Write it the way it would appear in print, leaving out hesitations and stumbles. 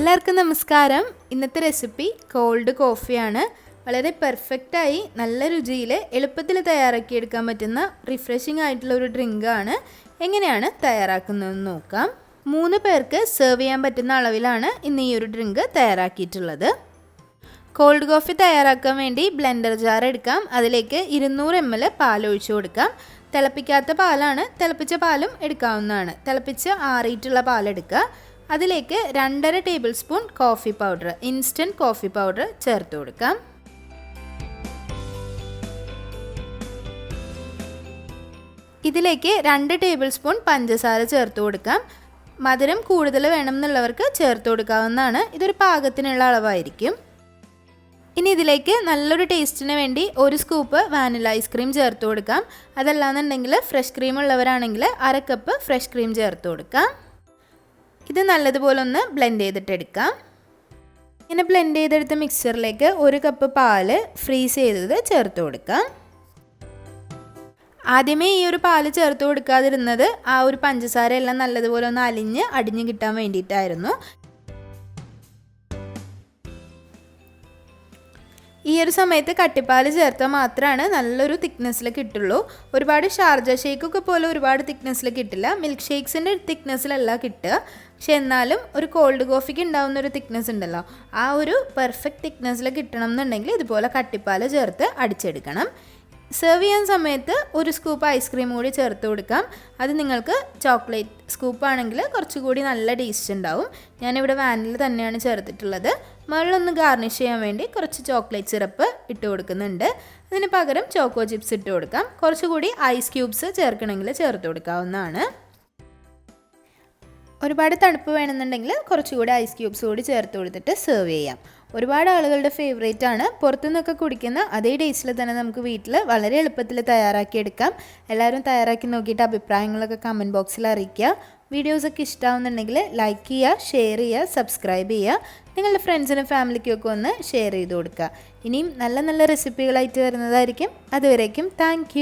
എല്ലാവർക്കും നമസ്കാരം. ഇന്നത്തെ റെസിപ്പി കോൾഡ് കോഫിയാണ്. വളരെ പെർഫെക്റ്റായി നല്ല രുചിയിൽ എളുപ്പത്തിൽ തയ്യാറാക്കിയെടുക്കാൻ പറ്റുന്ന റിഫ്രഷിംഗ് ആയിട്ടുള്ള ഒരു ഡ്രിങ്കാണ്. എങ്ങനെയാണ് തയ്യാറാക്കുന്നതെന്ന് നോക്കാം. 3 പേർക്ക് സെർവ് ചെയ്യാൻ പറ്റുന്ന അളവിലാണ് ഇന്ന് ഈ ഒരു ഡ്രിങ്ക് തയ്യാറാക്കിയിട്ടുള്ളത്. കോൾഡ് കോഫി തയ്യാറാക്കാൻ വേണ്ടി ബ്ലെൻഡർ ജാർ എടുക്കാം. അതിലേക്ക് 200 ml പാൽ ഒഴിച്ചു കൊടുക്കാം. തിളപ്പിക്കാത്ത പാലാണ്, തിളപ്പിച്ച പാലും എടുക്കാവുന്നതാണ്. തിളപ്പിച്ച് ആറിയിട്ടുള്ള പാലെടുക്കുക. അതിലേക്ക് 2.5 table spoon coffee powder, instant coffee powder ചേർത്ത് കൊടുക്കാം. ഇതിലേക്ക് 2 ടേബിൾ സ്പൂൺ പഞ്ചസാര ചേർത്ത് കൊടുക്കാം. മധുരം കൂടുതൽ വേണമെന്നുള്ളവർക്ക് ചേർത്ത് കൊടുക്കാവുന്നതാണ്. ഇതൊരു പാകത്തിനുള്ള അളവായിരിക്കും. ഇനി ഇതിലേക്ക് നല്ലൊരു ടേസ്റ്റിന് വേണ്ടി 1 സ്കൂപ്പ് വാനില ഐസ്ക്രീം ചേർത്ത് കൊടുക്കാം. അതല്ലാന്നുണ്ടെങ്കിൽ ഫ്രഷ് ക്രീം ഉള്ളവരാണെങ്കിൽ 1/2 കപ്പ് ഫ്രഷ് ക്രീം ചേർത്ത് കൊടുക്കാം. ഇത് നല്ലതുപോലെ ഒന്ന് ബ്ലെൻഡ് ചെയ്തിട്ടെടുക്കാം. ഇങ്ങനെ ബ്ലെൻഡ് ചെയ്തെടുത്ത മിക്സറിലേക്ക് 1 കപ്പ് പാല് ഫ്രീസ് ചെയ്തത് ചേർത്ത് കൊടുക്കാം. ആദ്യമേ ഈ ഒരു പാല് ചേർത്ത് കൊടുക്കാതിരുന്നത് ആ ഒരു പഞ്ചസാര എല്ലാം നല്ലതുപോലെ ഒന്ന് അടിഞ്ഞ് കിട്ടാൻ വേണ്ടിയിട്ടായിരുന്നു. ഈ ഒരു സമയത്ത് കട്ടിപ്പാൽ ചേർത്താൽ മാത്രമാണ് നല്ലൊരു തിക്നെസ്സിൽ കിട്ടുള്ളൂ. ഒരുപാട് ഷാർജ ഷേക്കൊക്കെ പോലെ ഒരുപാട് തിക്നെസ്സിൽ കിട്ടില്ല. മിൽക്ക് ഷേക്സിൻ്റെ തിക്നെസ്സിലല്ല കിട്ടുക. പക്ഷെ എന്നാലും ഒരു കോൾഡ് കോഫിക്ക് ഉണ്ടാകുന്ന ഒരു തിക്നെസ് ഉണ്ടല്ലോ, ആ ഒരു പെർഫെക്റ്റ് തിക്നെസ്സിൽ കിട്ടണം എന്നുണ്ടെങ്കിൽ ഇതുപോലെ കട്ടിപ്പാൽ ചേർത്ത് അടിച്ചെടുക്കണം. സെർവ് ചെയ്യാൻ സമയത്ത് 1 സ്കൂപ്പ് ഐസ്ക്രീം കൂടി ചേർത്ത് കൊടുക്കാം. അത് നിങ്ങൾക്ക് ചോക്ലേറ്റ് സ്കൂപ്പാണെങ്കിൽ കുറച്ചുകൂടി നല്ല ടേസ്റ്റ് ഉണ്ടാവും. ഞാനിവിടെ വാനില തന്നെയാണ് ചേർത്തിട്ടുള്ളത്. മുകളിലൊന്ന് ഗാർണിഷ് ചെയ്യാൻ വേണ്ടി കുറച്ച് ചോക്ലേറ്റ് സിറപ്പ് ഇട്ട് കൊടുക്കുന്നുണ്ട്. അതിന് പകരം ചോക്കോ ചിപ്സ് ഇട്ട് കൊടുക്കാം. കുറച്ചുകൂടി ഐസ് ക്യൂബ്സ് ചേർക്കണമെങ്കിൽ ചേർത്ത് കൊടുക്കാവുന്നതാണ്. ഒരുപാട് തണുപ്പ് വേണമെന്നുണ്ടെങ്കിൽ കുറച്ചുകൂടി ഐസ് ക്യൂബ്സ് കൂടി ചേർത്ത് കൊടുത്തിട്ട് സെർവ് ചെയ്യാം. ഒരുപാട് ആളുകളുടെ ഫേവറേറ്റ് ആണ്. പുറത്തുനിന്നൊക്കെ കുടിക്കുന്ന അതേ ടേസ്റ്റിൽ തന്നെ നമുക്ക് വീട്ടിൽ വളരെ എളുപ്പത്തിൽ തയ്യാറാക്കിയെടുക്കാം. എല്ലാവരും തയ്യാറാക്കി നോക്കിയിട്ട് അഭിപ്രായങ്ങളൊക്കെ കമൻറ്റ് ബോക്സിൽ അറിയിക്കുക. വീഡിയോസൊക്കെ ഇഷ്ടമാവുന്നുണ്ടെങ്കിൽ ലൈക്ക് ചെയ്യുക, ഷെയർ ചെയ്യുക, സബ്സ്ക്രൈബ് ചെയ്യുക. നിങ്ങളുടെ ഫ്രണ്ട്സിനും ഫാമിലിക്കൊക്കെ ഒന്ന് ഷെയർ ചെയ്ത് കൊടുക്കുക. ഇനിയും നല്ല നല്ല റെസിപ്പികളായിട്ട് വരുന്നതായിരിക്കും. അതുവരേക്കും താങ്ക്